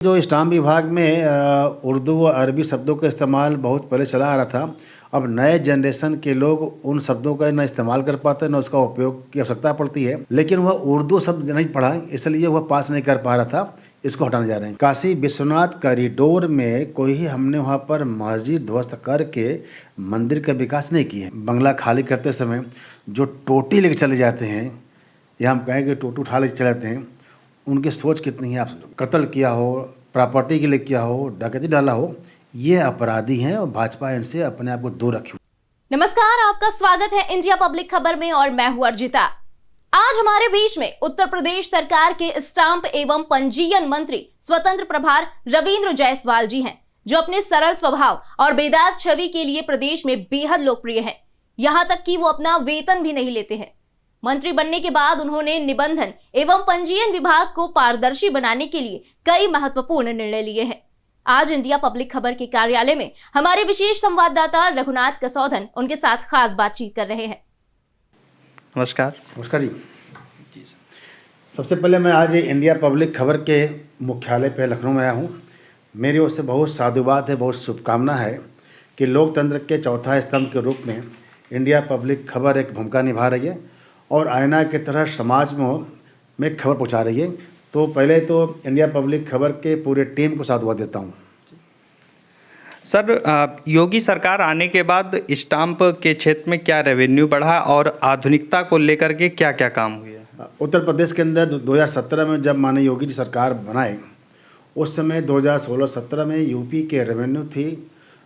जो स्टाम्प विभाग में उर्दू व अरबी शब्दों का इस्तेमाल बहुत पहले चला आ रहा था। अब नए जनरेशन के लोग उन शब्दों का ना इस्तेमाल कर पाते, ना उसका उपयोग की आवश्यकता पड़ती है। लेकिन वह उर्दू शब्द नहीं पढ़ा, इसलिए वह पास नहीं कर पा रहा था। इसको हटाने जा रहे हैं। काशी विश्वनाथ कॉरिडोर में कोई हमने वहाँ पर मस्जिद ध्वस्त करके मंदिर का विकास नहीं किया है। बंगला खाली करते समय जो टोटी लेके चले जाते हैं, या हम कहें कि टोटू उठा लेके चले जाते हैं, उनकी सोच कितनी है। आप कत्ल किया हो, प्रॉपर्टी के लिए किया हो, डकैती डाला हो, ये अपराधी हैं और भाजपा इनसे अपने आप को दूर रखी। नमस्कार, आपका स्वागत है इंडिया पब्लिक खबर में और मैं हूं अर्जिता। आज हमारे बीच में उत्तर प्रदेश सरकार के स्टाम्प एवं पंजीयन मंत्री स्वतंत्र प्रभार रविंद्र जायसवाल जी हैं, जो अपने सरल स्वभाव और बेदाग छवि के लिए प्रदेश में बेहद लोकप्रिय हैं। यहां तक कि वो अपना वेतन भी नहीं लेते हैं। मंत्री बनने के बाद उन्होंने निबंधन एवं पंजीयन विभाग को पारदर्शी बनाने के लिए कई महत्वपूर्ण निर्णय लिए हैं। आज इंडिया पब्लिक खबर के कार्यालय में हमारे विशेष संवाददाता रघुनाथ कसौधन उनके साथ खास बातचीत कर रहे हैं। नमस्कार। नमस्कार जी। सबसे पहले मैं आज इंडिया पब्लिक खबर के मुख्यालय पे लखनऊ में आया हूँ। मेरी ओर से बहुत साधुवाद है, बहुत शुभकामना है कि लोकतंत्र के चौथा स्तंभ के रूप में इंडिया पब्लिक खबर एक भूमिका निभा रही है और आईना की तरह समाज में खबर पहुँचा रही है। तो पहले तो इंडिया पब्लिक खबर के पूरे टीम को साधुवाद देता हूँ। सर, योगी सरकार आने के बाद स्टाम्प के क्षेत्र में क्या रेवेन्यू बढ़ा और आधुनिकता को लेकर के क्या क्या काम हुए? उत्तर प्रदेश के अंदर 2017 में जब माननीय योगी जी सरकार बनाए, उस समय 2016-17 में यूपी के रेवेन्यू थी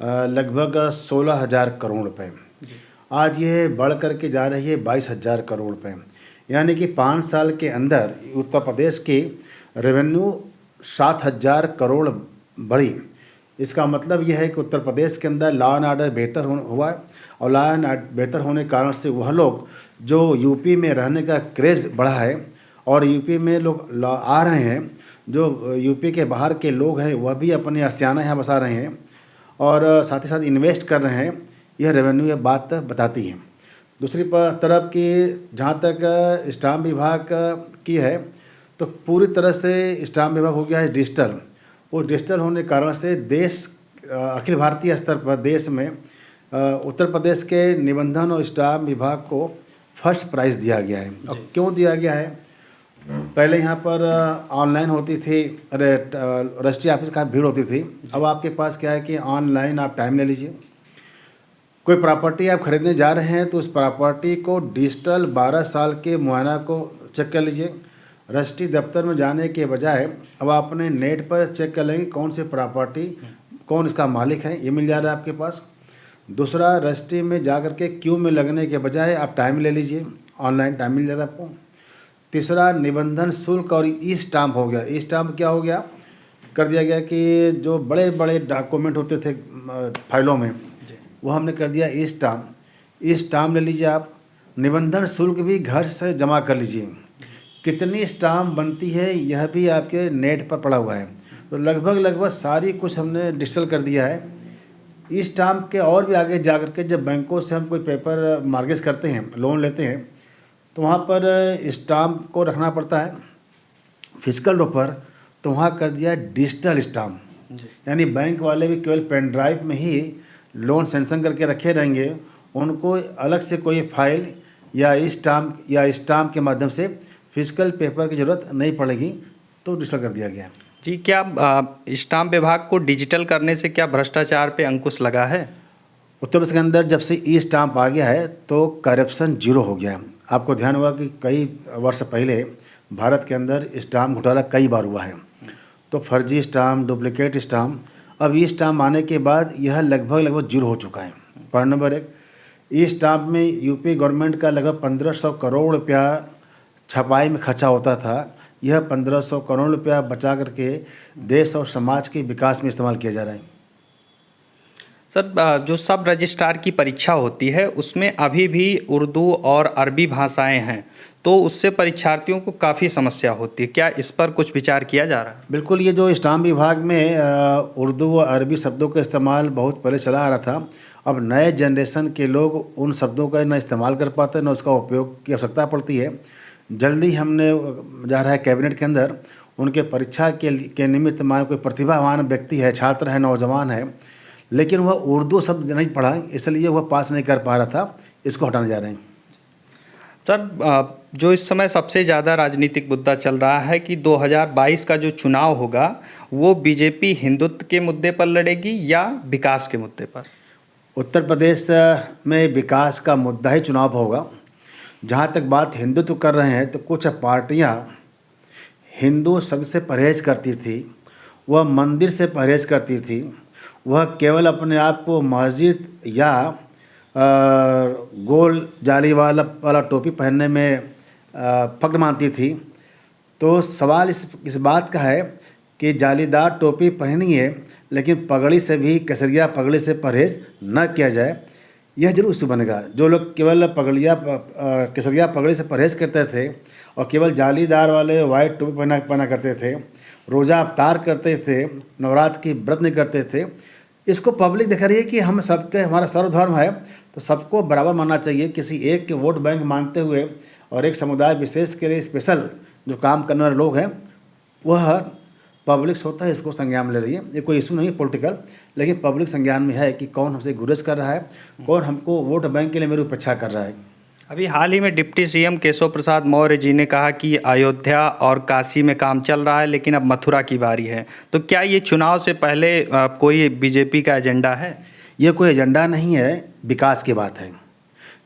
लगभग 16,000 करोड़ रुपए। आज ये बढ़ करके जा रही है 22,000 करोड़ रुपए। यानी कि 5 साल के अंदर उत्तर प्रदेश की रेवेन्यू 7,000 करोड़ बढ़ी। इसका मतलब यह है कि उत्तर प्रदेश के अंदर लॉ एंड ऑर्डर बेहतर हुआ है और लॉ एंड ऑर्डर बेहतर होने के कारण से वह लोग जो यूपी में रहने का क्रेज़ बढ़ा है और यूपी में लोग आ रहे हैं, जो यूपी के बाहर के लोग हैं वह भी अपने आशियाना यहाँ बसा रहे हैं और साथ ही साथ इन्वेस्ट कर रहे हैं। यह रेवेन्यू ये बात बताती है। दूसरी तरफ की जहाँ तक स्टाम्प विभाग की है, तो पूरी तरह से स्टाम्प विभाग हो गया है डिजिटल। वो डिजिटल होने के कारण से देश अखिल भारतीय स्तर पर देश में उत्तर प्रदेश के निबंधन और स्टाम्प विभाग को फर्स्ट प्राइज़ दिया गया है। और क्यों दिया गया है? पहले यहाँ पर ऑनलाइन होती थी, रजिस्ट्री ऑफिस का भीड़ होती थी। अब आपके पास क्या है कि ऑनलाइन आप टाइम ले लीजिए। कोई प्रॉपर्टी आप खरीदने जा रहे हैं तो उस प्रॉपर्टी को डिजिटल 12 साल के मुआयना को चेक कर लीजिए। रजिस्ट्री दफ्तर में जाने के बजाय अब आप अपने नेट पर चेक कर लेंगे कौन सी प्रॉपर्टी, कौन इसका मालिक है, ये मिल जा रहा है आपके पास। दूसरा, रजिस्ट्री में जा कर के क्यू में लगने के बजाय आप टाइम ले लीजिए, ऑनलाइन टाइम मिल जा रहा है आपको। तीसरा, निबंधन शुल्क और ई स्टाम्प हो गया। ई स्टाम्प क्या हो गया? कर दिया गया कि जो बड़े बड़े डॉक्यूमेंट होते थे फाइलों में, वो हमने कर दिया ई स्टाम्प। ई स्टाम्प ले लीजिए आप। निबंधन शुल्क भी घर से जमा कर लीजिए। कितनी स्टाम्प बनती है यह भी आपके नेट पर पड़ा हुआ है। तो लगभग सारी कुछ हमने डिजिटल कर दिया है। ई स्टाम्प के और भी आगे जा कर के जब बैंकों से हम कोई पेपर मार्गेज करते हैं, लोन लेते हैं, तो वहाँ पर स्टाम्प को रखना पड़ता है फिजिकल पेपर, तो वहाँ कर दिया डिजिटल स्टाम्प। यानी बैंक वाले भी केवल पेन ड्राइव में ही लोन सेंक्शन करके रखे रहेंगे, उनको अलग से कोई फाइल या स्टाम्प के माध्यम से फिजिकल पेपर की ज़रूरत नहीं पड़ेगी। तो डिजिटल कर दिया गया जी। क्या स्टाम्प विभाग को डिजिटल करने से क्या भ्रष्टाचार पे अंकुश लगा है? उत्तर प्रदेश के अंदर जब से ई स्टाम्प आ गया है तो करप्शन जीरो हो गया है। आपको ध्यान होगा कि कई वर्ष पहले भारत के अंदर स्टाम्प घोटाला कई बार हुआ है। तो फर्जी स्टाम्प, डुप्लीकेट स्टाम्प, अब ई स्टाम्प आने के बाद यह लगभग जीरो हो चुका है। पॉइंट नंबर 1, ई स्टाम्प में यूपी गवर्नमेंट का लगभग 1,500 करोड़ रुपया छपाई में खर्चा होता था। यह 1,500 करोड़ रुपया बचा करके देश और समाज के विकास में इस्तेमाल किया जा रहा है। सर, जो सब रजिस्ट्रार की परीक्षा होती है उसमें अभी भी उर्दू और अरबी भाषाएं हैं, तो उससे परीक्षार्थियों को काफ़ी समस्या होती है। क्या इस पर कुछ विचार किया जा रहा है? बिल्कुल। ये जो स्टाम्प विभाग में उर्दू व अरबी शब्दों का इस्तेमाल बहुत पहले चला आ रहा था। अब नए जनरेशन के लोग उन शब्दों का ना इस्तेमाल कर पाते, ना उसका उपयोग की आवश्यकता पड़ती है। जल्दी हमने जा रहा है कैबिनेट के अंदर उनके परीक्षा के निमित्त मान कोई प्रतिभावान व्यक्ति है, छात्र है, नौजवान है, लेकिन वह उर्दू शब्द नहीं पढ़ा, इसलिए वह पास नहीं कर पा रहा था, इसको हटाने जा रहे हैं। सर, जो इस समय सबसे ज़्यादा राजनीतिक मुद्दा चल रहा है कि 2022 का जो चुनाव होगा वो बीजेपी हिंदुत्व के मुद्दे पर लड़ेगी या विकास के मुद्दे पर? उत्तर प्रदेश में विकास का मुद्दा ही चुनाव होगा। जहाँ तक बात हिंदुत्व कर रहे हैं तो कुछ पार्टियाँ हिंदू शब्द से परहेज करती थी, वह मंदिर से परहेज करती थी, वह केवल अपने आप को मस्जिद या गोल जाली वाला टोपी पहनने में फख्र मानती थी। तो सवाल इस बात का है कि जालीदार टोपी पहनी है, लेकिन पगड़ी से भी, केसरिया पगड़ी से परहेज न किया जाए, यह जरूर इशू बनेगा। जो लोग केवल केसरिया पगड़ी से परहेज करते थे और केवल जालीदार वाले वाइट टोपी पहना करते थे, रोज़ा अवतार करते थे, नवरात्र की व्रत नहीं करते थे, इसको पब्लिक देख रही है कि हम सबके, हमारा सर्वधर्म है तो सबको बराबर मानना चाहिए। किसी एक के वोट बैंक मानते हुए और एक समुदाय विशेष के लिए स्पेशल जो काम करने वाले लोग हैं, वह पब्लिक स्वतः इसको संज्ञान में ले रही है। ये कोई इशू नहीं है पॉलिटिकल, लेकिन पब्लिक संज्ञान में है कि कौन हमसे गुरेज कर रहा है, कौन हमको वोट बैंक के लिए मेरी उपेक्षा कर रहा है। अभी हाल ही में डिप्टी सीएम केशव प्रसाद मौर्य जी ने कहा कि अयोध्या और काशी में काम चल रहा है, लेकिन अब मथुरा की बारी है। तो क्या ये चुनाव से पहले कोई बीजेपी का एजेंडा है? ये कोई एजेंडा नहीं है, विकास की बात है।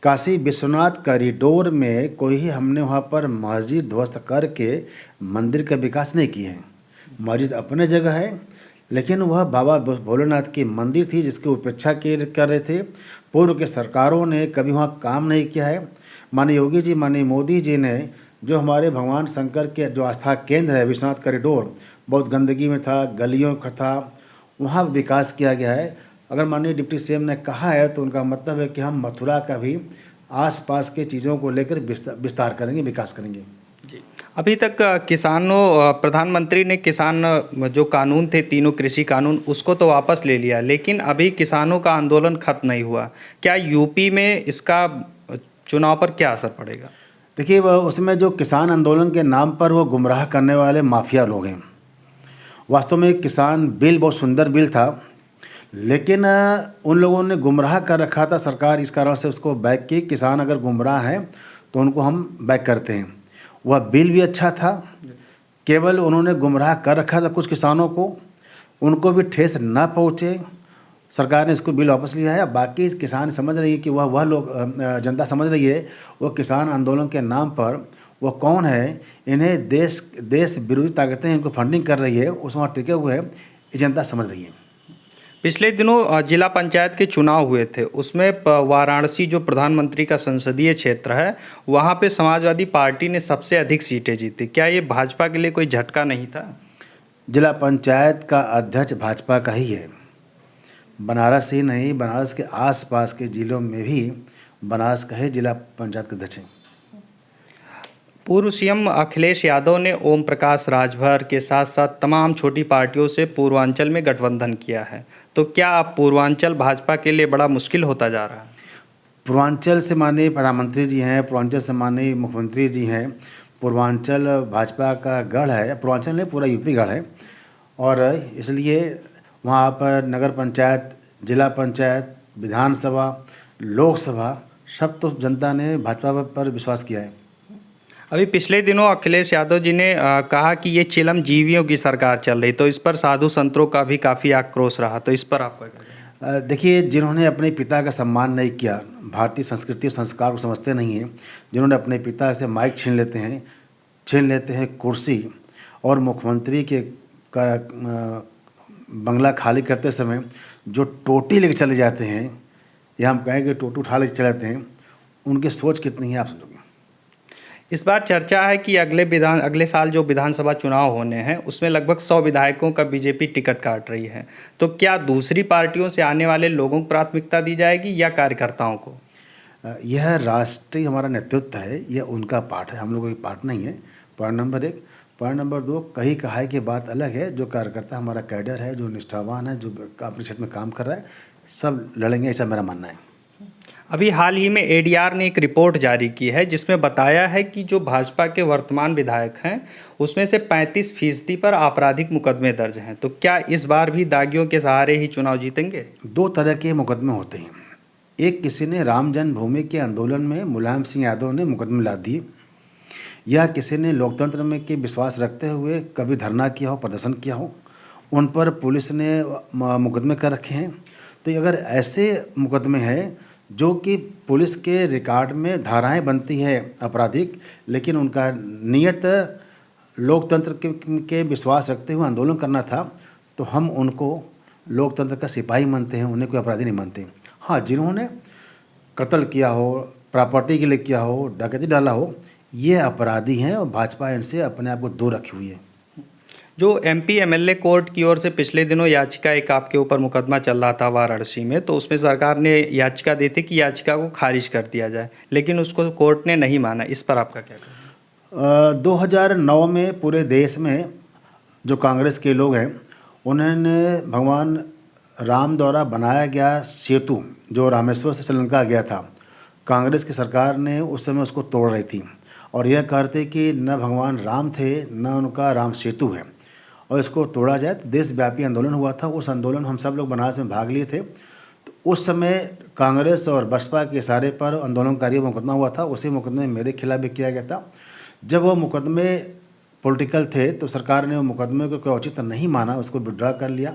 काशी विश्वनाथ कॉरिडोर में कोई ही हमने वहाँ पर मस्जिद ध्वस्त करके मंदिर का विकास नहीं किए हैं। मस्जिद अपने जगह है, लेकिन वह बाबा भोलेनाथ की मंदिर थी जिसकी उपेक्षा कर रहे थे। पूर्व के सरकारों ने कभी वहाँ काम नहीं किया है। माननीय योगी जी, माननीय मोदी जी ने जो हमारे भगवान शंकर के जो आस्था केंद्र है विश्वनाथ कॉरिडोर, बहुत गंदगी में था, गलियों का था, वहाँ विकास किया गया है। अगर माननीय डिप्टी सीएम ने कहा है तो उनका मतलब है कि हम मथुरा का भी आसपास के चीज़ों को लेकर विस्तार करेंगे, विकास करेंगे। जी, अभी तक प्रधानमंत्री ने किसान जो कानून थे, तीनों कृषि कानून, उसको तो वापस ले लिया, लेकिन अभी किसानों का आंदोलन खत्म नहीं हुआ। क्या यूपी में इसका चुनाव पर क्या असर पड़ेगा? देखिए, उसमें जो किसान आंदोलन के नाम पर वो गुमराह करने वाले माफिया लोग हैं। वास्तव में किसान बिल बहुत सुंदर बिल था, लेकिन उन लोगों ने गुमराह कर रखा था। सरकार इस कारण से उसको बैक की, किसान अगर गुमराह है तो उनको हम बैक करते हैं। वह बिल भी अच्छा था, केवल उन्होंने गुमराह कर रखा था कुछ किसानों को, उनको भी ठेस ना पहुँचे, सरकार ने इसको बिल वापस लिया है। बाकी किसान समझ रही है कि वह लोग, जनता समझ रही है वो किसान आंदोलन के नाम पर वो कौन है, इन्हें देश विरोधी ताकतें इनको फंडिंग कर रही है, उस वहाँ टिके हुए है, ये जनता समझ रही है। पिछले दिनों जिला पंचायत के चुनाव हुए थे, उसमें वाराणसी जो प्रधानमंत्री का संसदीय क्षेत्र है, वहाँ पे समाजवादी पार्टी ने सबसे अधिक सीटें जीती। क्या ये भाजपा के लिए कोई झटका नहीं था? जिला पंचायत का अध्यक्ष भाजपा का ही है। बनारस ही नहीं, बनारस के आसपास के जिलों में भी बनारस का ही जिला पंचायत के अध्यक्ष हैं। पूर्व सीएम अखिलेश यादव ने ओम प्रकाश राजभर के साथ साथ तमाम छोटी पार्टियों से पूर्वांचल में गठबंधन किया है। तो क्या अब पूर्वांचल भाजपा के लिए बड़ा मुश्किल होता जा रहा है? पूर्वांचल से माननीय प्रधानमंत्री जी हैं, पूर्वांचल से माननीय मुख्यमंत्री जी हैं। पूर्वांचल भाजपा का गढ़ है, पूर्वांचल नहीं पूरा यूपी गढ़ है, और इसलिए वहाँ पर नगर पंचायत, जिला पंचायत, विधानसभा, लोकसभा, सब तो जनता ने भाजपा पर विश्वास किया है। अभी पिछले दिनों अखिलेश यादव जी ने कहा कि ये चिलम जीवियों की सरकार चल रही, तो इस पर साधु संतों का भी काफ़ी आक्रोश रहा। तो इस पर आपका क्या कहना है? देखिए, जिन्होंने अपने पिता का सम्मान नहीं किया, भारतीय संस्कृति और संस्कार को समझते नहीं हैं, जिन्होंने अपने पिता से माइक छीन लेते हैं कुर्सी, और मुख्यमंत्री के बंगला खाली करते समय जो टोटी लेके चले जाते हैं, या हम कहें कि टोटू उठा लेके चले जाते हैं, उनकी सोच कितनी है आप समझोगे। इस बार चर्चा है कि अगले साल जो विधानसभा चुनाव होने हैं उसमें लगभग 100 विधायकों का बीजेपी टिकट काट रही है। तो क्या दूसरी पार्टियों से आने वाले लोगों को प्राथमिकता दी जाएगी या कार्यकर्ताओं को? यह राष्ट्रीय हमारा नेतृत्व है, यह उनका पार्ट है, हम लोगों की पार्ट नहीं है। Point number 1। पॉइंट नंबर 2, कहीं कहाई की बात अलग है। जो कार्यकर्ता हमारा कैडर है, जो निष्ठावान है, जो अपने क्षेत्र में काम कर रहा है, सब लड़ेंगे, ऐसा मेरा मानना है। अभी हाल ही में एडीआर ने एक रिपोर्ट जारी की है जिसमें बताया है कि जो भाजपा के वर्तमान विधायक हैं उसमें से 35% पर आपराधिक मुकदमे दर्ज हैं। तो क्या इस बार भी दागियों के सहारे ही चुनाव जीतेंगे? दो तरह के मुकदमे होते हैं। एक, किसी ने राम जन्मभूमि के आंदोलन में मुलायम सिंह यादव ने मुकदमे ला दिए, या किसी ने लोकतंत्र में के विश्वास रखते हुए कभी धरना किया हो, प्रदर्शन किया हो, उन पर पुलिस ने मुकदमे कर रखे हैं। तो अगर ऐसे मुकदमे हैं जो कि पुलिस के रिकॉर्ड में धाराएं बनती है आपराधिक, लेकिन उनका नियत लोकतंत्र के विश्वास रखते हुए आंदोलन करना था, तो हम उनको लोकतंत्र का सिपाही मानते हैं, उन्हें कोई अपराधी नहीं मानते। हाँ, जिन्होंने कत्ल किया हो, प्रॉपर्टी के लिए किया हो, डकैती डाला हो, ये अपराधी हैं और भाजपा इनसे अपने आप को दूर रखी हुई है। जो एमपी एमएलए कोर्ट की ओर से पिछले दिनों याचिका एक आपके ऊपर मुकदमा चल रहा था वाराणसी में, तो उसमें सरकार ने याचिका दी थी कि याचिका को खारिज कर दिया जाए, लेकिन उसको कोर्ट ने नहीं माना। इस पर आपका क्या कहना है? 2009 में पूरे देश में जो कांग्रेस के लोग हैं उन्होंने भगवान राम द्वारा बनाया गया सेतु जो रामेश्वर से श्रीलंका गया था, कांग्रेस की सरकार ने उस समय उसको तोड़ रही थी और यह कहते कि न भगवान राम थे न उनका राम सेतु है और इसको तोड़ा जाए। तो देशव्यापी आंदोलन हुआ था। उस आंदोलन हम सब लोग बनारस में भाग लिए थे। तो उस समय कांग्रेस और बसपा के इशारे पर आंदोलनकारियों का मुकदमा हुआ था। उसी मुकदमे में मेरे खिलाफ भी किया गया था। जब वो मुकदमे पॉलिटिकल थे तो सरकार ने वो मुकदमे को कोई औचित्य नहीं माना, उसको विड्रॉ कर लिया।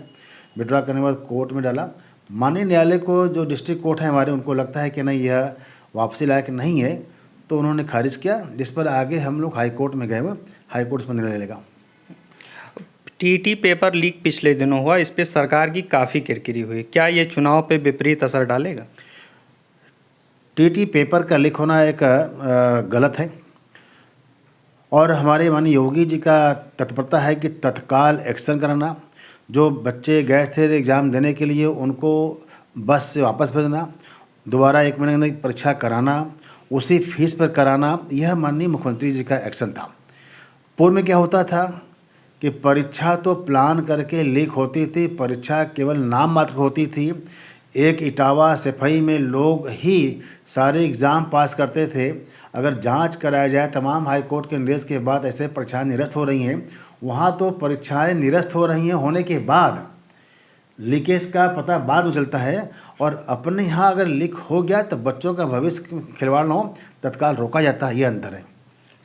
विड्रॉ करने के बाद कोर्ट में डाला। माननीय न्यायालय को जो डिस्ट्रिक्ट कोर्ट है हमारे, उनको लगता है कि नहीं यह वापसी लायक नहीं है, तो उन्होंने खारिज किया, जिस पर आगे हम लोग हाई कोर्ट में गए हुए। हाई कोर्ट इस पर निर्णय लेगा। टीटी पेपर लीक पिछले दिनों हुआ, इस पर सरकार की काफ़ी किरकिरी हुई, क्या ये चुनाव पे विपरीत असर डालेगा? टीटी पेपर का लीक होना एक गलत है और हमारे माननीय योगी जी का तत्परता है कि तत्काल एक्शन कराना। जो बच्चे गए थे एग्ज़ाम देने के लिए उनको बस से वापस भेजना, दोबारा 1 महीने की परीक्षा कराना, उसी फीस पर कराना, यह माननीय मुख्यमंत्री जी का एक्शन था। पूर्व में क्या होता था कि परीक्षा तो प्लान करके लीक होती थी, परीक्षा केवल नाम मात्र होती थी। एक इटावा सफाई में लोग ही सारे एग्ज़ाम पास करते थे। अगर जांच कराया जाए तमाम हाई कोर्ट के निर्देश के बाद ऐसे परीक्षाएं निरस्त हो रही हैं, वहाँ तो परीक्षाएं निरस्त हो रही हैं, होने के बाद लीकेज का पता बाद में चलता है और अपने यहाँ अगर लीक हो गया तो बच्चों का भविष्य खिलवाड़ न हो, तत्काल रोका जाता है। ये अंतर है।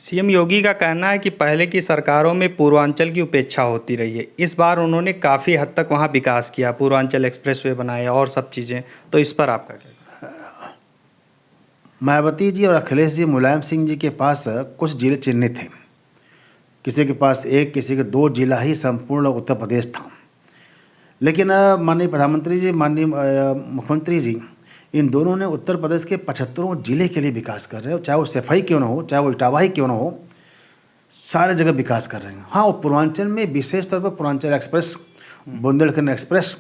सीएम योगी का कहना है कि पहले की सरकारों में पूर्वांचल की उपेक्षा होती रही है, इस बार उन्होंने काफ़ी हद तक वहाँ विकास किया, पूर्वांचल एक्सप्रेसवे बनाया और सब चीज़ें, तो इस पर आपका क्या? मायावती जी और अखिलेश जी, मुलायम सिंह जी के पास कुछ जिले चिन्हित थे, किसी के पास 1, किसी के 2 जिला ही संपूर्ण उत्तर प्रदेश था। लेकिन माननीय प्रधानमंत्री जी, माननीय मुख्यमंत्री जी, इन दोनों ने उत्तर प्रदेश के 75 जिले के लिए विकास कर रहे हो, चाहे वो सफाई क्यों ना हो, चाहे वो इटावा ही क्यों ना हो, सारे जगह विकास कर रहे हैं। हाँ, वो पूर्वांचल में विशेष तौर पर पूर्वांचल एक्सप्रेस, बुंदेलखंड एक्सप्रेस,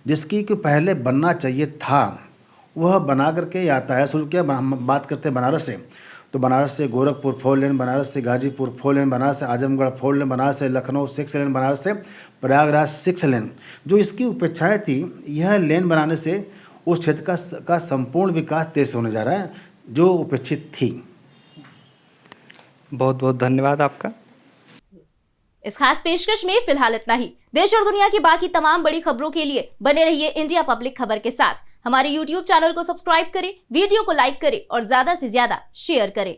जिसकी कि पहले बनना चाहिए था, वह बना करके यातायात शुरू किया। बात करते हैं बनारस से, तो बनारस से गोरखपुर 4 लेन, बनारस से गाजीपुर 4 लेन, बनारस से आजमगढ़ 4 लेन, बनारस से लखनऊ 6 लेन, बनारस से प्रयागराज 6 लेन। जो इसकी उपेक्षाएँ थी, यह लेन बनाने से उस क्षेत्र का संपूर्ण विकास तेज होने जा रहा है, जो उपेक्षित थी। बहुत बहुत धन्यवाद आपका। इस खास पेशकश में फिलहाल इतना ही। देश और दुनिया की बाकी तमाम बड़ी खबरों के लिए बने रहिए इंडिया पब्लिक खबर के साथ। हमारे YouTube चैनल को सब्सक्राइब करें, वीडियो को लाइक करें और ज्यादा से ज्यादा शेयर करें।